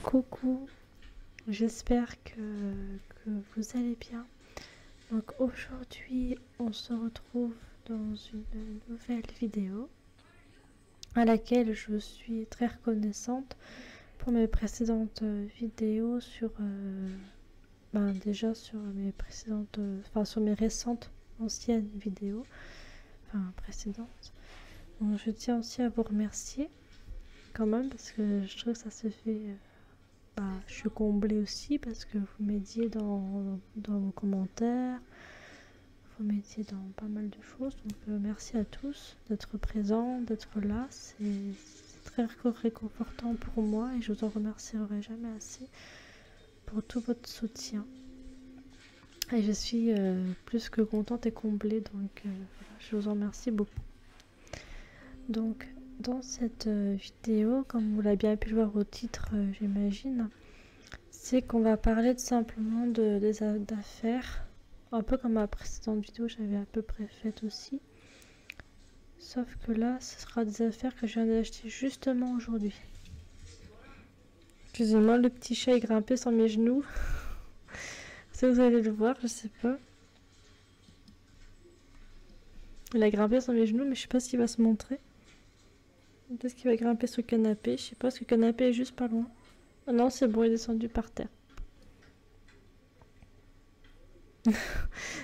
Coucou, j'espère que vous allez bien. Donc aujourd'hui, on se retrouve dans une nouvelle vidéo à laquelle je suis très reconnaissante pour mes précédentes vidéos sur déjà sur mes précédentes sur mes récentes anciennes vidéos précédentes. Donc je tiens aussi à vous remercier quand même parce que je trouve que ça se fait je suis comblée aussi parce que vous m'aidiez dans vos commentaires, vous m'aidiez dans pas mal de choses. Donc merci à tous d'être présents, d'être là. C'est très réconfortant pour moi et je vous en remercierai jamais assez pour tout votre soutien. Et je suis plus que contente et comblée, donc voilà, je vous en remercie beaucoup. Donc dans cette vidéo, comme vous l'avez bien pu le voir au titre, j'imagine, c'est qu'on va parler simplement d'affaires, un peu comme ma précédente vidéo, j'avais à peu près fait aussi. Sauf que là, ce sera des affaires que je viens d'acheter justement aujourd'hui. Excusez-moi, le petit chat est grimpé sur mes genoux. Si vous allez le voir, je sais pas. Il a grimpé sur mes genoux, mais je sais pas s'il va se montrer. Peut-être qu'il va grimper sur le canapé, je sais pas, parce que le canapé est juste pas loin. Ah non, c'est bon, il est descendu par terre.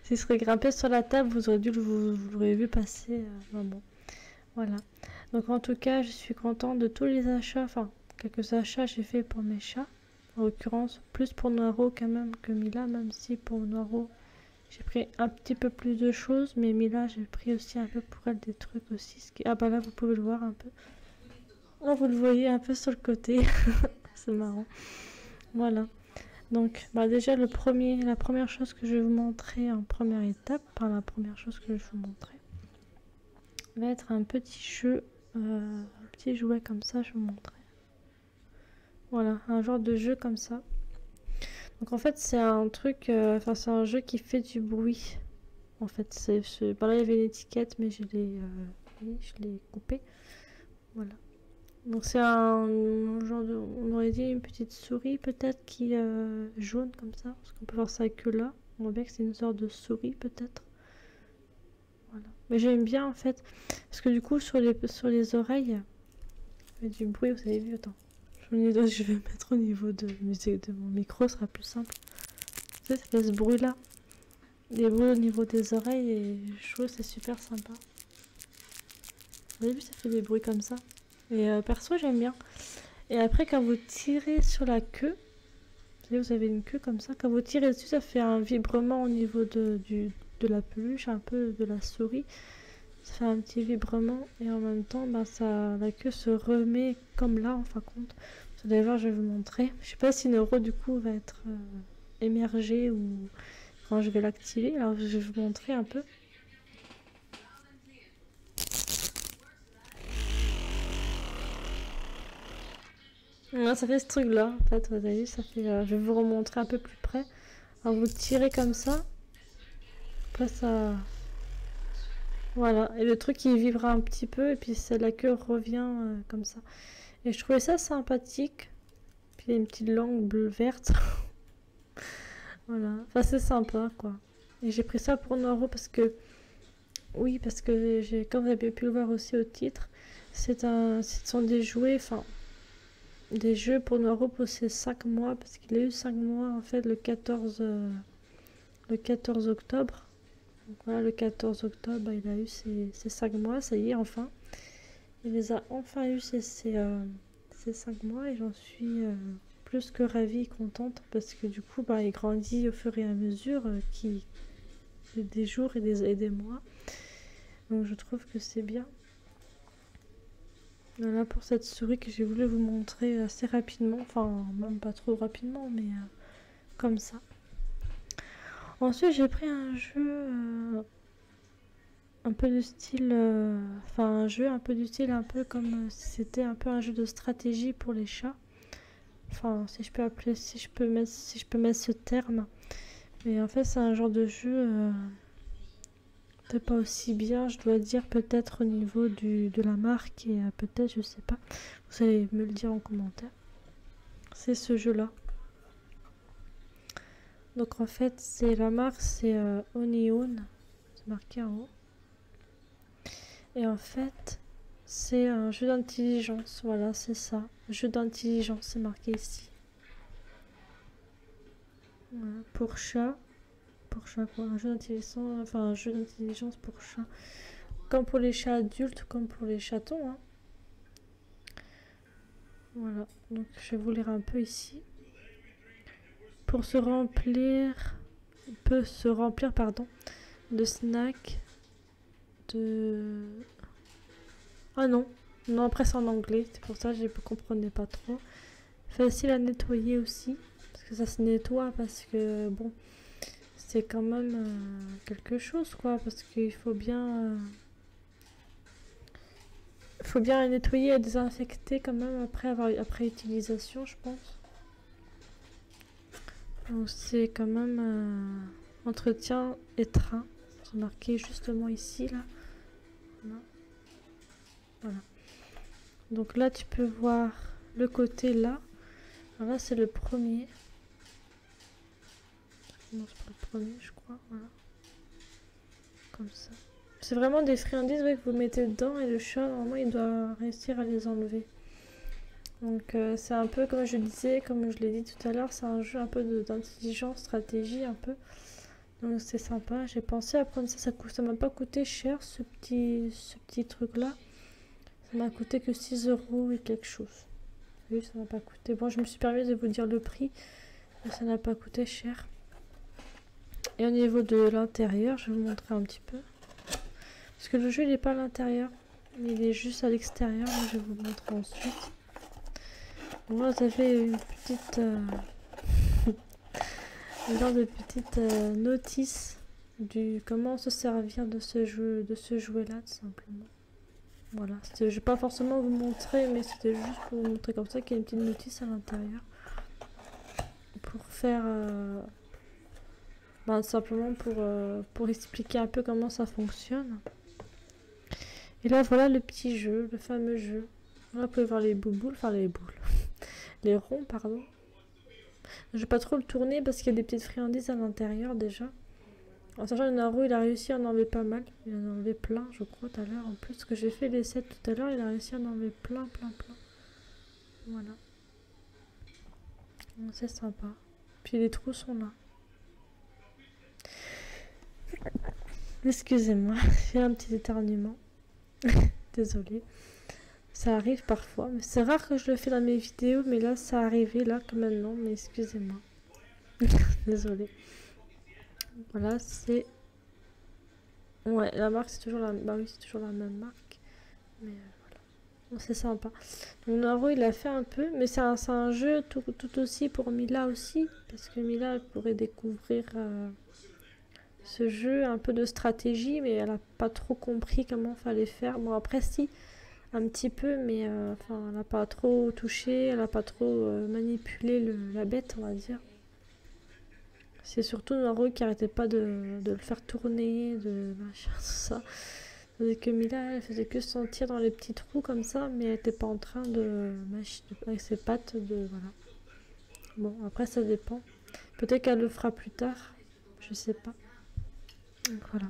S'il serait grimpé sur la table, vous l'aurez vu passer. Bon, voilà. Donc en tout cas, je suis contente de tous les achats, enfin quelques achats j'ai fait pour mes chats. En l'occurrence, plus pour Noiro quand même que Mila, même si pour Noiro j'ai pris un petit peu plus de choses, mais Mila j'ai pris aussi un peu pour elle des trucs aussi. Ah bah là vous pouvez le voir un peu. Oh, vous le voyez un peu sur le côté. C'est marrant. Voilà. Donc déjà la première chose que je vais vous montrer en première étape, la première chose que je vais vous montrer, va être un petit jeu, un petit jouet comme ça, je vais vous montrer. Voilà, un genre de jeu comme ça. Donc en fait c'est un truc, c'est un jeu qui fait du bruit. En fait, là il y avait l'étiquette, mais je l'ai coupé. Voilà. Donc c'est un genre de, on aurait dit une petite souris peut-être qui jaune comme ça, parce qu'on peut voir ça que là. On voit bien que c'est une sorte de souris peut-être. Voilà. Mais j'aime bien en fait, parce que du coup sur les oreilles, il y a du bruit. Vous avez vu, attends. Je vais mettre au niveau de mon micro, ce sera plus simple. Tu sais, ça fait ce bruit là, des bruits au niveau des oreilles et je trouve que c'est super sympa. Vous avez vu, ça fait des bruits comme ça. Et perso j'aime bien. Et après quand vous tirez sur la queue, vous avez une queue comme ça, quand vous tirez dessus ça fait un vibrement au niveau de la peluche, un peu de la souris. Ça fait un petit vibrement et en même temps la queue se remet comme là en fin de compte. Vous allez voir, je vais vous montrer. Je sais pas si Neuro du coup va être émergé ou quand je vais l'activer. Alors je vais vous montrer un peu. Ouais, ça fait ce truc là en fait, vous avez vu, ça fait, je vais vous remontrer un peu plus près. Alors vous tirez comme ça, après ça, voilà, et le truc il vibre un petit peu et puis la queue revient comme ça. Et je trouvais ça sympathique. Puis il y a une petite langue bleue verte. Voilà, enfin c'est sympa quoi. Et j'ai pris ça pour Noiro parce que, oui, parce que comme vous avez pu le voir aussi au titre, ce sont des jouets, des jeux pour Noiro pour ses 5 mois, parce qu'il a eu 5 mois en fait le 14 octobre. Donc voilà, le 14 octobre, il a eu ses 5 mois, ça y est, enfin. Il les a enfin eu ces 5 mois et j'en suis plus que ravie et contente parce que du coup, il grandit au fur et à mesure des jours et des mois. Donc je trouve que c'est bien. Voilà pour cette souris que j'ai voulu vous montrer assez rapidement, enfin même pas trop rapidement, mais comme ça. Ensuite j'ai pris un jeu un peu du style, un jeu un peu du style un peu comme si c'était un peu un jeu de stratégie pour les chats. Enfin si je peux mettre ce terme. Mais en fait c'est un genre de jeu peut-être pas aussi bien, je dois dire, peut-être au niveau de la marque et peut-être, je sais pas. Vous allez me le dire en commentaire. C'est ce jeu-là. Donc en fait, c'est la marque, c'est Onion. C'est marqué en haut. Et en fait, c'est un jeu d'intelligence. Voilà, c'est ça. Jeu d'intelligence, c'est marqué ici. Voilà, pour chat. Pour chat quoi. Un jeu d'intelligence, enfin un jeu d'intelligence pour chat. Comme pour les chats adultes, comme pour les chatons. Hein. Voilà, donc je vais vous lire un peu ici. Pour se remplir, peut se remplir, pardon, de snacks, de... Ah non, non après c'est en anglais, c'est pour ça que je ne comprenais pas trop. Facile à nettoyer aussi, parce que ça se nettoie, parce que bon, c'est quand même quelque chose quoi, parce qu'il faut bien... faut bien nettoyer et désinfecter quand même après utilisation, je pense. Donc c'est quand même entretien étreint. C'est marqué justement ici là. Voilà. Donc là tu peux voir le côté là. Alors là c'est le premier. Je commence par le premier je crois. Voilà. Comme ça. C'est vraiment des friandises ouais, que vous mettez dedans et le chat normalement il doit réussir à les enlever. Donc c'est un peu comme je disais, comme je l'ai dit tout à l'heure, c'est un jeu un peu d'intelligence, stratégie un peu. Donc c'est sympa, j'ai pensé à prendre ça, ça m'a pas coûté cher ce petit truc là. Ça m'a coûté que 6 € et quelque chose. Oui, ça m'a pas coûté. Bon, je me suis permis de vous dire le prix, mais ça n'a pas coûté cher. Et au niveau de l'intérieur, je vais vous montrer un petit peu. Parce que le jeu il n'est pas à l'intérieur, il est juste à l'extérieur, je vais vous montrer ensuite. Donc là, vous avez une petite... une genre de petite notice du comment se servir de ce jouet là tout simplement. Voilà, je vais pas forcément vous montrer, mais c'était juste pour vous montrer comme ça qu'il y a une petite notice à l'intérieur pour faire simplement pour expliquer un peu comment ça fonctionne. Et là voilà le petit jeu, le fameux jeu. Là vous pouvez voir les bouboules, enfin les boules, les ronds pardon. Je vais pas trop le tourner parce qu'il y a des petites friandises à l'intérieur déjà. En sachant que Naru, il a réussi à en enlever pas mal. Il en a enlevé plein, je crois, tout à l'heure. En plus, que j'ai fait les 7 tout à l'heure, il a réussi à en enlever plein. Voilà. C'est sympa. Puis les trous sont là. Excusez-moi, j'ai un petit éternuement. Désolée. Ça arrive parfois, mais c'est rare que je le fais dans mes vidéos, mais là, ça arrivait, là, comme maintenant, mais excusez-moi. Désolée. Voilà, c'est... Ouais, la marque, c'est toujours la... Bah oui, c'est toujours la même marque. Mais voilà. C'est sympa. Donc, Naru, il a fait un peu, mais c'est un jeu tout aussi pour Mila aussi, parce que Mila, elle pourrait découvrir ce jeu, un peu de stratégie, mais elle a pas trop compris comment fallait faire. Bon, après, si... un petit peu, mais enfin, elle n'a pas trop touché, elle n'a pas trop manipulé la bête, on va dire. C'est surtout Naru qui arrêtait pas de le faire tourner, de machin, tout ça. Tandis que Mila, elle faisait que sentir dans les petits trous comme ça, mais elle n'était pas en train avec ses pattes, voilà. Bon, après ça dépend. Peut-être qu'elle le fera plus tard, je sais pas. Donc voilà.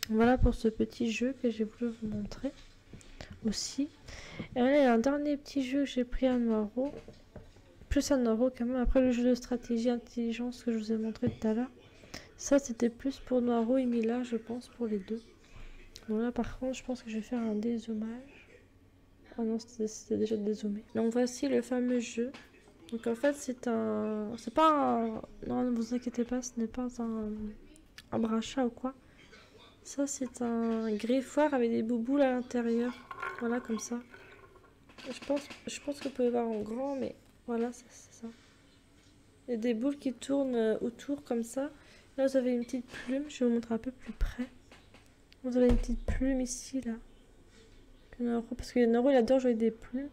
Voilà pour ce petit jeu que j'ai voulu vous montrer aussi. Et là, il y a un dernier petit jeu que j'ai pris à Naru. Plus à Naru quand même. Après le jeu de stratégie intelligence que je vous ai montré tout à l'heure. Ça, c'était plus pour Naru et Mila, je pense, pour les deux. Bon, là, par contre, je pense que je vais faire un dézoomage. Ah non, c'était déjà dézoomé. Donc, voici le fameux jeu. Donc, en fait, c'est un... C'est pas un... Non, ne vous inquiétez pas, ce n'est pas un brachat ou quoi. Ça, c'est un griffoir avec des bouboules à l'intérieur. Voilà, comme ça. Je pense que vous pouvez voir en grand, mais voilà, c'est ça. Il y a des boules qui tournent autour comme ça. Là, vous avez une petite plume. Je vais vous montrer un peu plus près. Vous avez une petite plume ici, là. Parce que Naru, il adore jouer des plumes.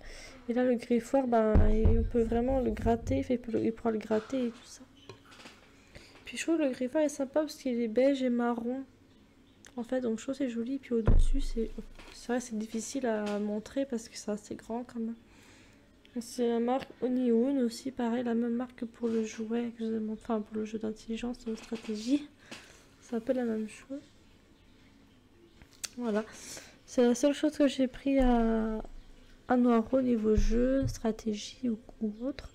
Et là, le griffoir, on peut vraiment le gratter. Il pourra le gratter et tout ça. Puis je trouve que le griffoir est sympa parce qu'il est beige et marron. En fait, donc je trouve que c'est joli. Puis au-dessus, c'est vrai, c'est difficile à montrer parce que c'est assez grand quand même. C'est la marque Oniwoon aussi, pareil, la même marque que pour le jouet que je vous ai montré, enfin pour le jeu d'intelligence de stratégie. C'est un peu la même chose. Voilà. C'est la seule chose que j'ai pris à Noiro niveau jeu, stratégie ou autre.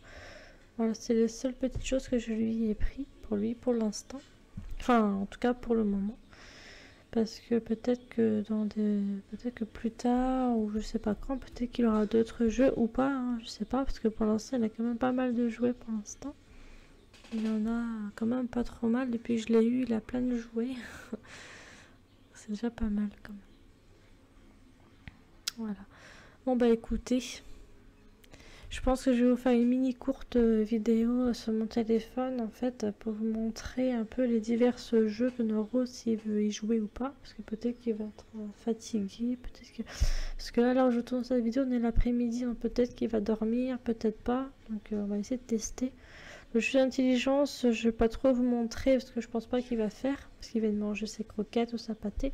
Voilà, c'est les seules petites choses que je lui ai pris pour lui pour l'instant. Enfin, en tout cas pour le moment. Parce que peut-être que peut-être que plus tard, ou je sais pas quand, peut-être qu'il aura d'autres jeux ou pas, hein, je sais pas, parce que pour l'instant, il a quand même pas mal de jouets pour l'instant. Il en a quand même pas trop mal. Depuis que je l'ai eu, il a plein de jouets. C'est déjà pas mal quand même. Voilà. Bon bah écoutez, je pense que je vais vous faire une mini courte vidéo sur mon téléphone en fait pour vous montrer un peu les divers jeux de Noro s'il veut y jouer ou pas, parce que peut-être qu'il va être fatigué, peut-être que... Parce que là, alors je tourne cette vidéo, on est l'après-midi, donc peut-être qu'il va dormir, peut-être pas, donc on va essayer de tester. Le jeu d'intelligence, je vais pas trop vous montrer parce que je pense pas qu'il va faire, parce qu'il va manger ses croquettes ou sa pâtée.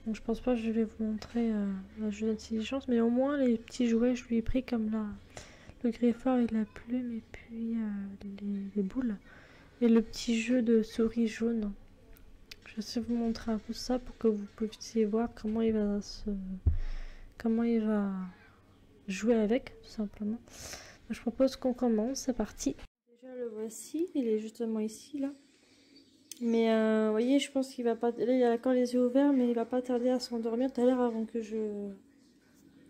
Donc je pense pas que je vais vous montrer le jeu d'intelligence, mais au moins les petits jouets je lui ai pris comme là le griffeur et la plume et puis les boules et le petit jeu de souris jaune. Je vais vous montrer un peu ça pour que vous puissiez voir comment il va jouer avec tout simplement. Donc, je propose qu'on commence, c'est parti. Déjà le voici, il est justement ici là. Mais vous voyez, je pense qu'il va pas... Là, il a encore les yeux ouverts, mais il va pas tarder à s'endormir tout à l'heure avant que je...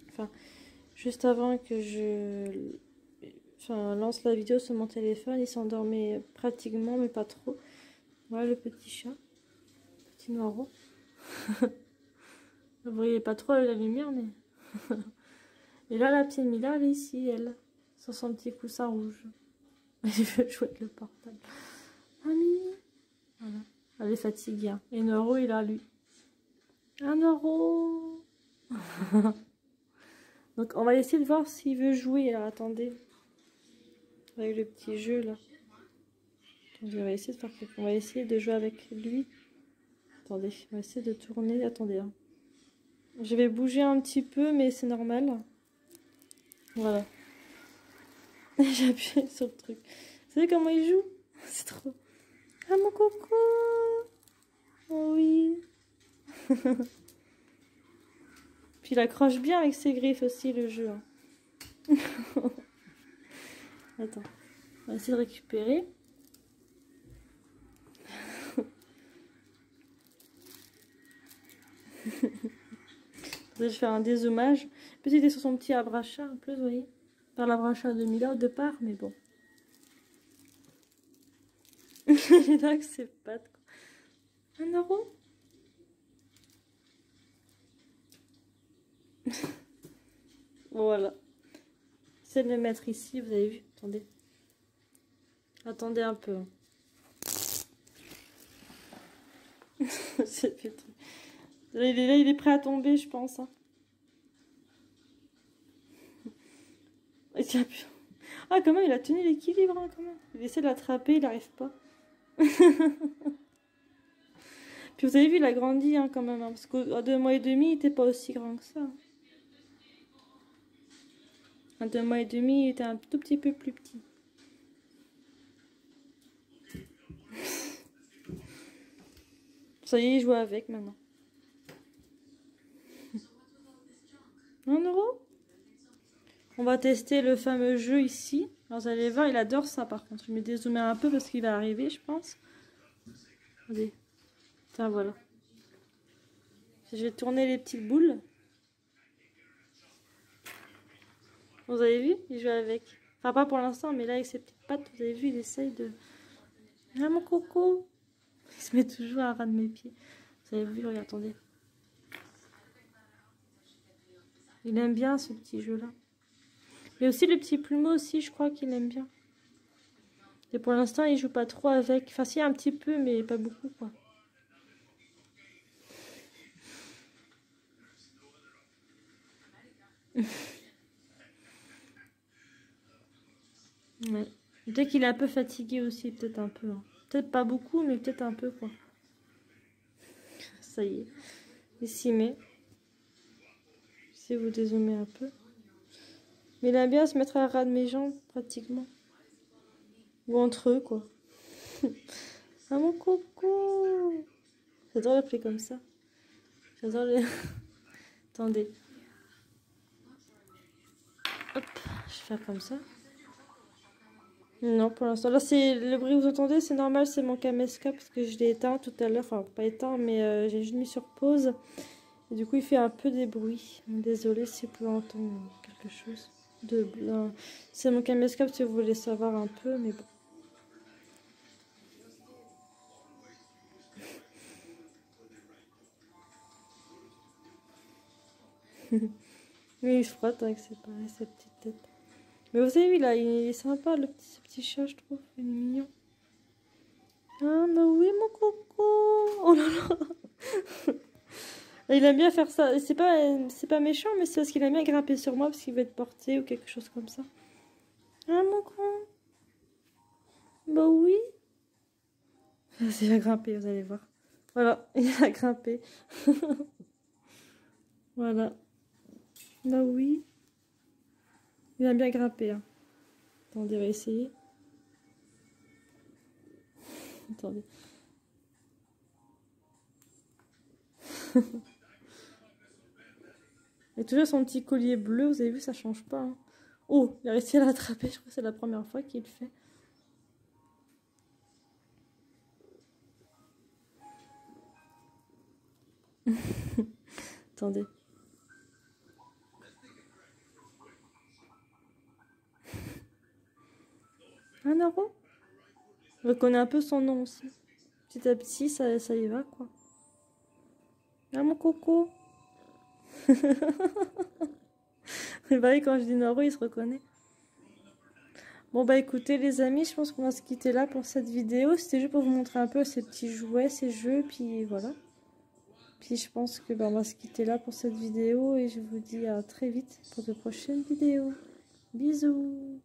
Enfin, juste avant que je... Enfin, lance la vidéo sur mon téléphone, il s'endormait pratiquement, mais pas trop. Voilà le petit chat. Petit noiro. Vous voyez pas trop la lumière, mais... Et là, la petite Mila, elle est ici, elle. Sur son petit coussin rouge. Elle veut jouer avec le portable. Mamie. Voilà. Elle est fatiguée. Hein. Et Noro, il a lui. Un euro. Donc on va essayer de voir s'il veut jouer. Alors attendez. Avec le petit jeu là. Attendez, on va essayer de faire quelque... On va essayer de jouer avec lui. Attendez, on va essayer de tourner. Attendez. Hein. Je vais bouger un petit peu, mais c'est normal. Voilà. J'ai appuyé sur le truc. Vous savez comment il joue? C'est trop. Ah mon coco. Oh oui. Puis il accroche bien avec ses griffes aussi le jeu. Hein. Attends. On va essayer de récupérer. Je vais faire un dézoomage. Petit il est sur son petit abracha en plus, vous voyez. Par l'abracha de Mila au départ, mais bon. Il est là avec ses pattes. Quoi. 1 euro. Voilà. C'est de le mettre ici, vous avez vu. Attendez. Attendez un peu. C'est fait. Là, il est prêt à tomber, je pense. Hein. Ah, comment il a tenu l'équilibre, hein, quand même. Il essaie de l'attraper, il n'arrive pas. Puis vous avez vu, il a grandi, hein, quand même. Hein, parce qu'à 2 mois et demi, il n'était pas aussi grand que ça. À 2 mois et demi, il était un tout petit peu plus petit. Ça y est, il joue avec maintenant. 1 euro. On va tester le fameux jeu ici. Alors vous allez voir, il adore ça par contre. Je vais dézoomer un peu parce qu'il va arriver, je pense. Regardez. Tiens, voilà. Je vais tourner les petites boules. Vous avez vu? Il joue avec. Enfin, pas pour l'instant, mais là, avec ses petites pattes, vous avez vu, il essaye de... Ah, mon coco! Il se met toujours à ras de mes pieds. Vous avez vu, regardez, attendez. Il aime bien ce petit jeu-là. Mais aussi le petit plumeau aussi, je crois qu'il aime bien. Et pour l'instant, il joue pas trop avec. Enfin, si, un petit peu, mais pas beaucoup, quoi. Ouais. Peut-être qu'il est un peu fatigué aussi, peut-être un peu. Hein. Peut-être pas beaucoup, mais peut-être un peu, quoi. Ça y est. Il s'y met. Si vous dézoomez un peu. Mais il aime bien se mettre à ras de mes jambes, pratiquement. Ou entre eux, quoi. Ah, mon coco! J'adore l'appeler comme ça. J'adore les... Attendez. Hop, je vais faire comme ça. Non, pour l'instant. Là, c'est le bruit que vous entendez, c'est normal, c'est mon caméscope parce que je l'ai éteint tout à l'heure. Enfin, pas éteint, mais j'ai juste mis sur pause. Et du coup, il fait un peu des bruits. Désolée si vous pouvez entendre quelque chose. C'est mon caméscope si vous voulez savoir un peu, mais bon. Mais il se frotte avec ses petites têtes. Mais vous avez vu là, il est sympa ce petit chat, je trouve. Il est mignon. Ah bah oui mon coco. Oh là là. Il aime bien faire ça. C'est pas méchant, mais c'est parce qu'il aime bien grimper sur moi parce qu'il veut être porté ou quelque chose comme ça. Ah mon grand. Bah oui. Il va grimper, vous allez voir. Voilà, il a grimpé. Voilà. Bah oui. Il aime bien grimper. Hein. Attendez, on va essayer. Attendez. Il a toujours son petit collier bleu, vous avez vu, ça change pas. Hein. Oh, il a réussi à l'attraper, je crois que c'est la première fois qu'il le fait. Attendez. Un euro. Je reconnais un peu son nom aussi. Petit à petit, ça y va, quoi. Ah, mon coco. Mais bah oui, quand je dis Noro, il se reconnaît. Bon bah écoutez les amis, je pense qu'on va se quitter là pour cette vidéo. C'était juste pour vous montrer un peu ces petits jouets, ces jeux, puis voilà. Puis je pense que bah, on va se quitter là pour cette vidéo et je vous dis à très vite pour de prochaines vidéos. Bisous.